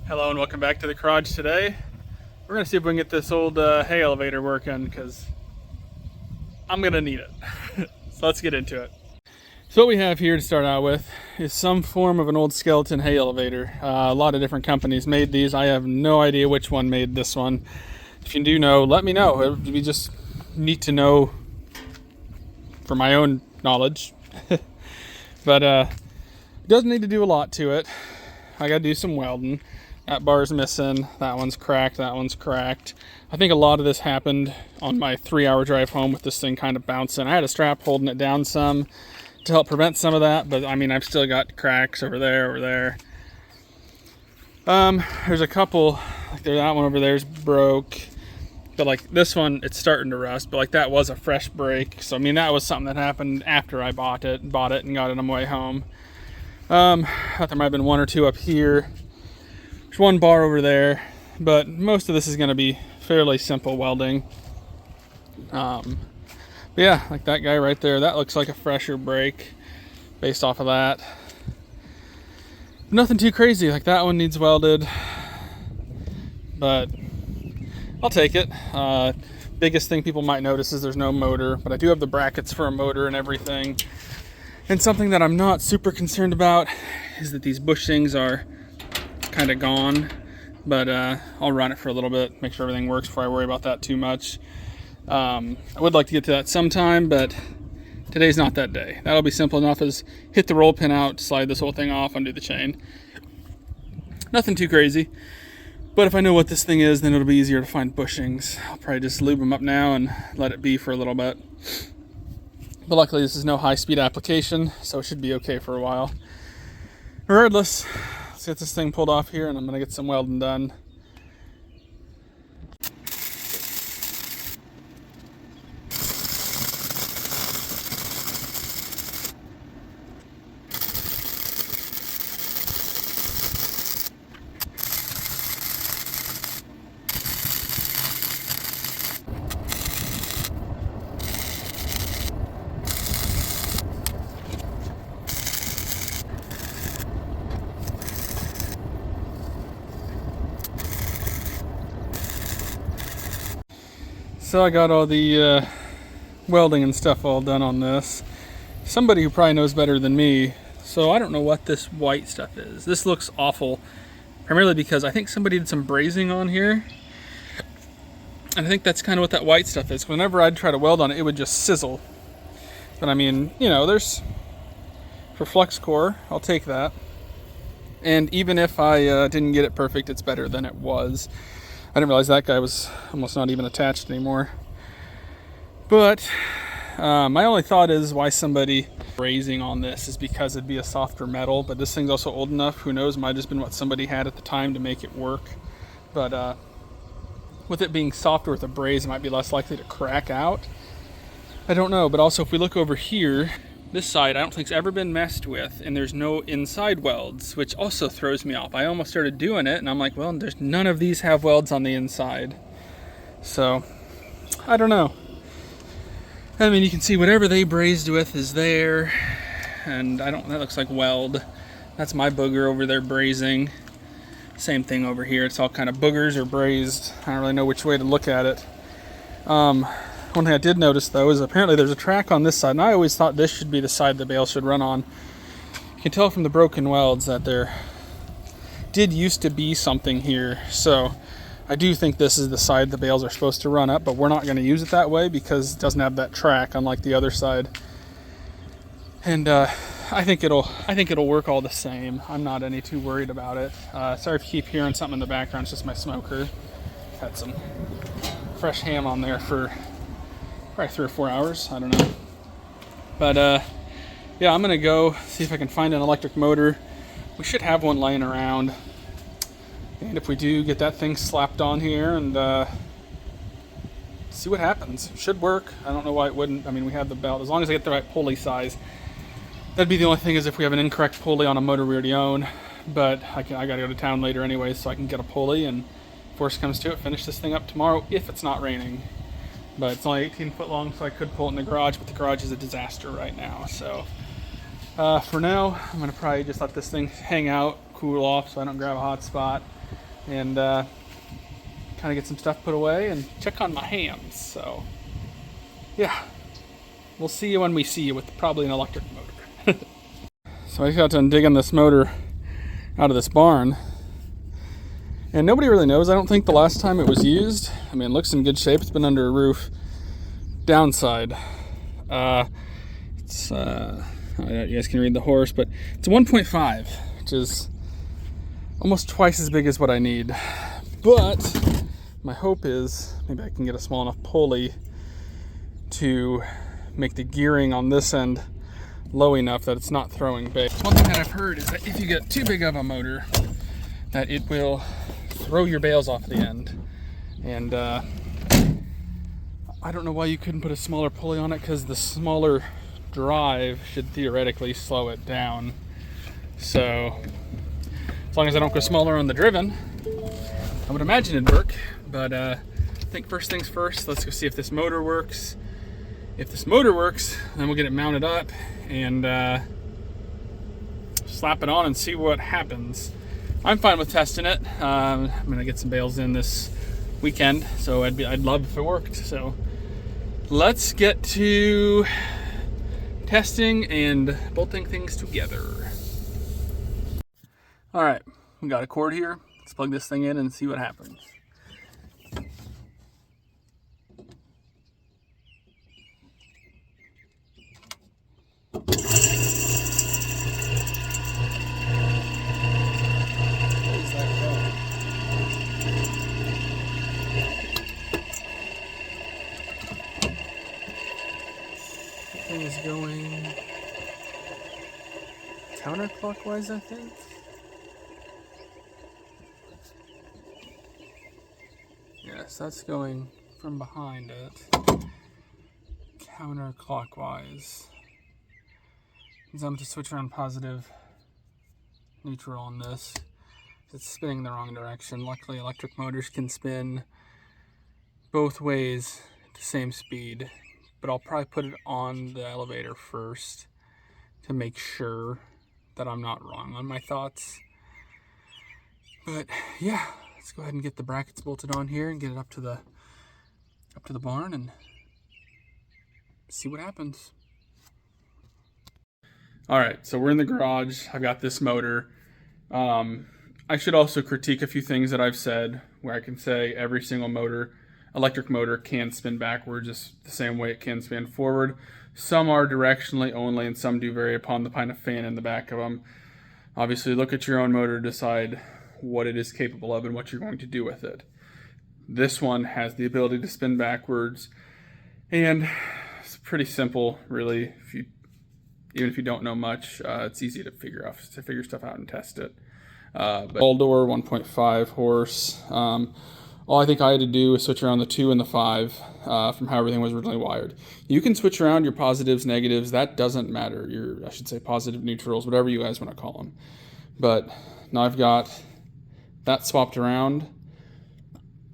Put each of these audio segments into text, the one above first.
Hello and welcome back to the garage today. We're gonna see if we can get this old hay elevator working because I'm gonna need it. So let's get into it. So what we have here to start out with is some form of an old skeleton hay elevator. A lot of different companies made these. I have no idea which one made this one. If you do know, let me know. It would be just neat to know for my own knowledge. But it doesn't need to do a lot to it. I gotta do some welding. That bar's missing, that one's cracked, that one's cracked. I think a lot of this happened on my 3-hour drive home with this thing kind of bouncing. I had a strap holding it down some to help prevent some of that, but I mean, I've still got cracks over there. There's a couple, like that one over there's broke, but like this one, it's starting to rust, but like that was a fresh break. So I mean, that was something that happened after I bought it and got it on my way home. I thought there might have been one or two up here. There's one bar over there, but most of this is going to be fairly simple welding. But yeah, like that guy right there, that looks like a fresher break based off of that. Nothing too crazy, like that one needs welded, but I'll take it. Biggest thing people might notice is there's no motor, but I do have the brackets for a motor and everything. And something that I'm not super concerned about is that these bushings are kind of gone, but I'll run it for a little bit, make sure everything works before I worry about that too much. I would like to get to that sometime, but today's not that day. That'll be simple enough as hit the roll pin out, slide this whole thing off, undo the chain. Nothing too crazy, but if I know what this thing is, then it'll be easier to find bushings. I'll probably just lube them up now and let it be for a little bit. But luckily this is no high-speed application, so it should be okay for a while. Regardless, let's get this thing pulled off here and I'm gonna get some welding done. So I got all the welding and stuff all done on this. Somebody who probably knows better than me, so I don't know what this white stuff is. This looks awful, primarily because I think somebody did some brazing on here. And I think that's kind of what that white stuff is. Whenever I'd try to weld on it, it would just sizzle. But I mean, you know, there's, for flux core, I'll take that. And even if I didn't get it perfect, it's better than it was. I didn't realize that guy was almost not even attached anymore. But my only thought is why somebody brazing on this is because it'd be a softer metal, but this thing's also old enough, who knows, might have just been what somebody had at the time to make it work. But with it being softer with a braze, it might be less likely to crack out. I don't know, but also if we look over here, this side I don't think's ever been messed with, and there's no inside welds, which also throws me off. I almost started doing it and I'm like, well, there's none of these have welds on the inside. So I don't know. I mean, you can see whatever they brazed with is there, and that looks like weld. That's my booger over there brazing. Same thing over here. It's all kind of boogers or brazed. I don't really know which way to look at it. One thing I did notice though is apparently there's a track on this side, and I always thought this should be the side the bale should run on. You can tell from the broken welds that there did used to be something here, so I do think this is the side the bales are supposed to run up, but we're not going to use it that way because it doesn't have that track unlike the other side. And I think it'll work all the same. I'm not any too worried about it. Sorry if you keep hearing something in the background. It's just my smoker. Had some fresh ham on there for probably 3 or 4 hours. I don't know. But yeah, I'm gonna go see if I can find an electric motor. We should have one laying around. And if we do, get that thing slapped on here and see what happens. It should work. I don't know why it wouldn't. I mean, we have the belt. As long as I get the right pulley size. That'd be the only thing, is if we have an incorrect pulley on a motor we already own. But I gotta go to town later anyway, so I can get a pulley and, if worst comes to it, finish this thing up tomorrow if it's not raining. But it's only 18 foot long, so I could pull it in the garage, but the garage is a disaster right now. So for now, I'm gonna probably just let this thing hang out, cool off, so I don't grab a hot spot. and kind of get some stuff put away and check on my hams. So, yeah, we'll see you when we see you with probably an electric motor. So I just got done digging this motor out of this barn, and nobody really knows, I don't think, the last time it was used. I mean, it looks in good shape. It's been under a roof. Downside, it's you guys can read the horse, but it's a 1.5, which is almost twice as big as what I need. But my hope is maybe I can get a small enough pulley to make the gearing on this end low enough that it's not throwing bait. One thing that I've heard is that if you get too big of a motor, that it will throw your bales off the end. And I don't know why you couldn't put a smaller pulley on it, because the smaller drive should theoretically slow it down. So as long as I don't go smaller on the driven, I would imagine it'd work. But I think first things first, let's go see if this motor works. If this motor works, then we'll get it mounted up and slap it on and see what happens. I'm fine with testing it. I'm gonna get some bales in this weekend, so I'd love if it worked. So let's get to testing and bolting things together. All right, we got a cord here. Let's plug this thing in and see what happens. Thing is going counterclockwise, I think. Yes, that's going from behind it counterclockwise. Means I'm to switch around positive, neutral on this. It's spinning the wrong direction. Luckily, electric motors can spin both ways at the same speed. But I'll probably put it on the elevator first to make sure that I'm not wrong on my thoughts. But yeah, let's go ahead and get the brackets bolted on here and get it up to the barn and see what happens. All right, so we're in the garage. I've got this motor. I should also critique a few things that I've said, where I can say every single electric motor can spin backwards just the same way it can spin forward. Some are directionally only, and some do vary upon the kind of fan in the back of them. Obviously, look at your own motor to decide what it is capable of and what you're going to do with it. This one has the ability to spin backwards, and it's pretty simple, really. Even if you don't know much, it's easy to figure stuff out and test it. But all-door 1.5 horse. All I think I had to do was switch around the 2 and the 5 from how everything was originally wired. You can switch around your positives, negatives. That doesn't matter. I should say positive, neutrals, whatever you guys want to call them. But now I've got that swapped around.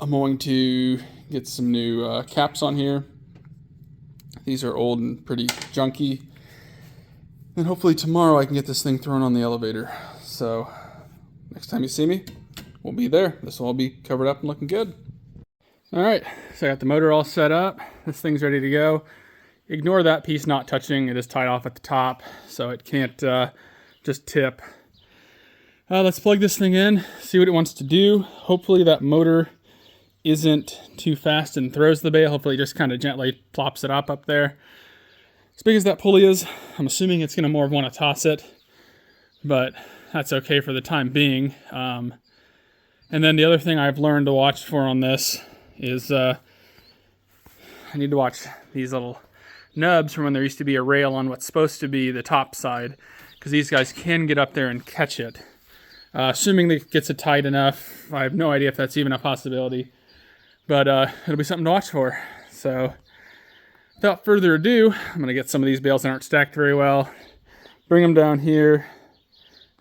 I'm going to get some new caps on here. These are old and pretty junky. And hopefully tomorrow I can get this thing thrown on the elevator. So next time you see me, we'll be there. This will all be covered up and looking good. All right, so I got the motor all set up. This thing's ready to go. Ignore that piece not touching. It is tied off at the top, so it can't just tip. Let's plug this thing in, see what it wants to do. Hopefully that motor isn't too fast and throws the bale. Hopefully it just kind of gently plops it up there. As big as that pulley is, I'm assuming it's going to more want to toss it, but that's okay for the time being. And then the other thing I've learned to watch for on this is I need to watch these little nubs from when there used to be a rail on what's supposed to be the top side, because these guys can get up there and catch it. Assuming that it gets it tight enough. I have no idea if that's even a possibility, but it'll be something to watch for. So without further ado, I'm going to get some of these bales that aren't stacked very well, bring them down here,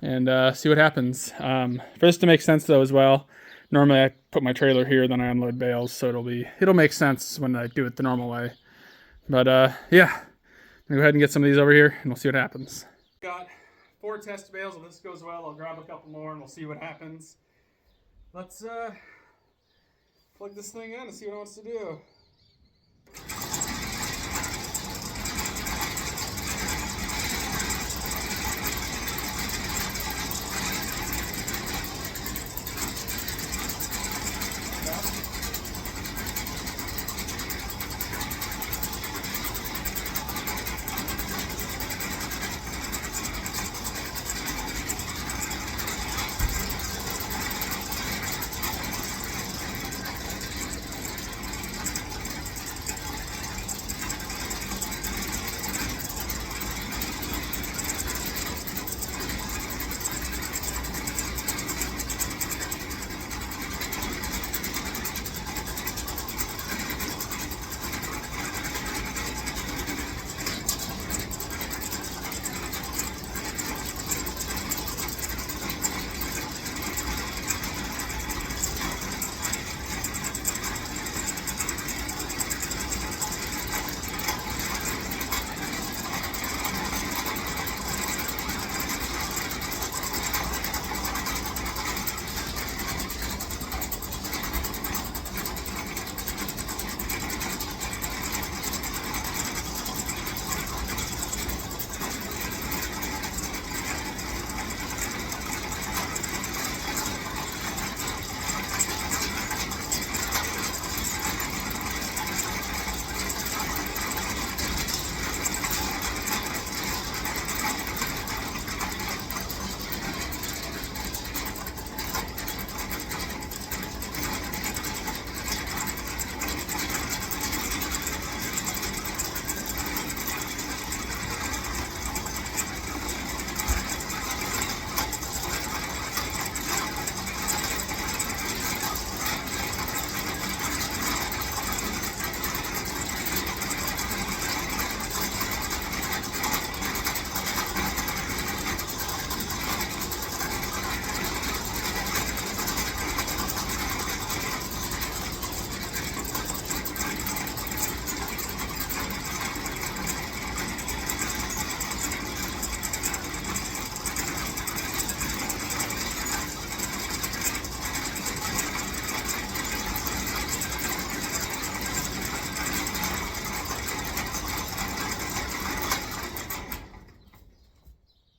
and see what happens. For this to make sense though as well, normally I put my trailer here, then I unload bales, so it'll make sense when I do it the normal way. But yeah, I'm gonna go ahead and get some of these over here and we'll see what happens. Got 4 test bales. If this goes well, I'll grab a couple more and we'll see what happens. let's plug this thing in and see what it wants to do.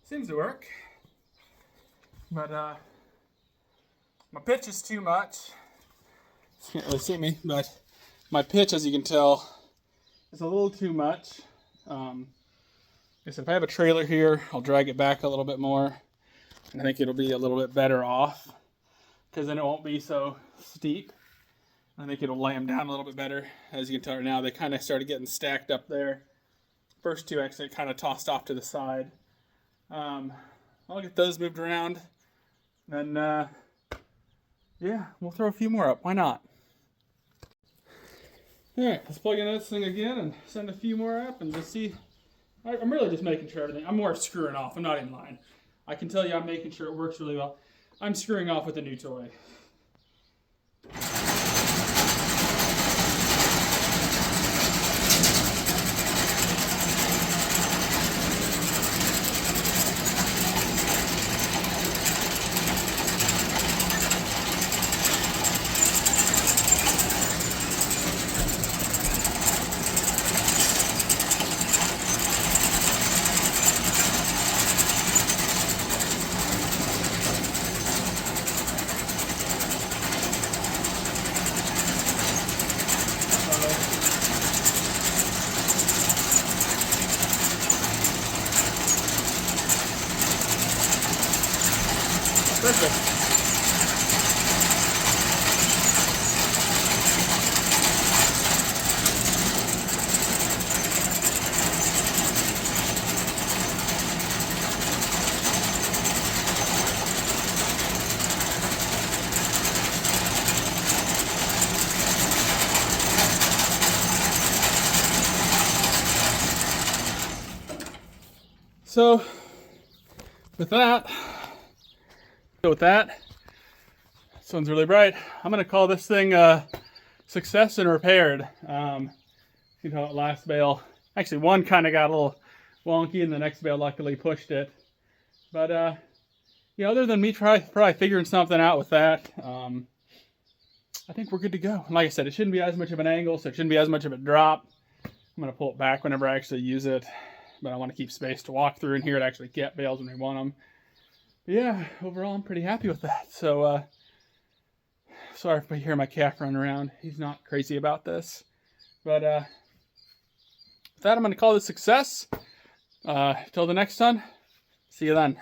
Seems to work, but my pitch is too much. You can't really see me, but my pitch, as you can tell, is a little too much. Guess if I have a trailer here, I'll drag it back a little bit more, and I think it'll be a little bit better off, because then it won't be so steep. I think it'll lay them down a little bit better. As you can tell right now, they kind of started getting stacked up there. First two actually kind of tossed off to the side. I'll get those moved around, and yeah, we'll throw a few more up. Why not? All right, let's plug in this thing again and send a few more up and just see. I'm really just making sure everything. I'm more screwing off. I'm not in line. I can tell you I'm making sure it works really well. I'm screwing off with a new toy. Perfect. So with that, this one's really bright. I'm gonna call this thing success and repaired. See how it last bale. Actually, one kind of got a little wonky, and the next bale luckily pushed it. But yeah, other than me probably figuring something out with that, I think we're good to go. And like I said, it shouldn't be as much of an angle, so it shouldn't be as much of a drop. I'm going to pull it back whenever I actually use it, but I want to keep space to walk through in here to actually get bales when we want them. But yeah, overall, I'm pretty happy with that. So, sorry if you hear my cat run around. He's not crazy about this. But with that, I'm going to call this success. Till the next time, see you then.